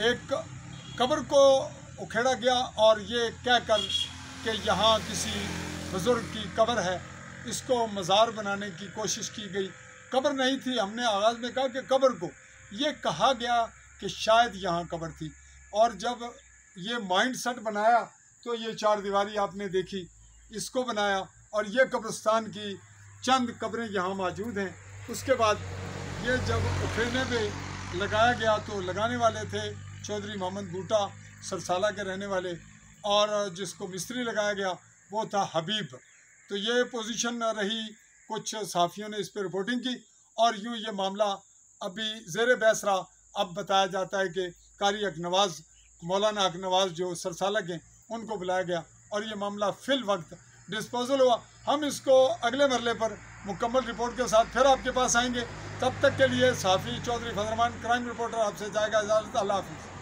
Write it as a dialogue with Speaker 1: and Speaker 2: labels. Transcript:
Speaker 1: एक कब्र को उखेड़ा गया और ये कहकर कि यहाँ किसी बुज़ुर्ग की कब्र है, इसको मज़ार बनाने की कोशिश की गई। कब्र नहीं थी, हमने आगाज़ में कहा कि कब्र को, ये कहा गया कि शायद यहाँ कब्र थी। और जब ये माइंड सेट बनाया तो ये चार दीवारी आपने देखी, इसको बनाया और ये कब्रिस्तान की चंद कब्रें यहाँ मौजूद हैं। उसके बाद ये जब उखेड़ने पे लगाया गया तो लगाने वाले थे चौधरी मोहम्मद बूटा, सरसाला के रहने वाले, और जिसको मिस्त्री लगाया गया वो था हबीब। तो ये पोजीशन रही, कुछ सहाफ़ियों ने इस पर रिपोर्टिंग की और यूँ ये मामला अभी ज़ेर बहस रहा। अब बताया जाता है कि कारी अकनवाज़, मौलाना अकनवाज़ जो सरसाला के, उनको बुलाया गया और ये मामला फिल वक्त डिस्पोजल हुआ। हम इसको अगले मरले पर मुकम्मल रिपोर्ट के साथ फिर आपके पास आएंगे। तब तक के लिए सहाफ़ी चौधरी फजल रहमान, क्राइम रिपोर्टर, आपसे जाएगा इजाज़त। अल्लाह हाफ़िज़।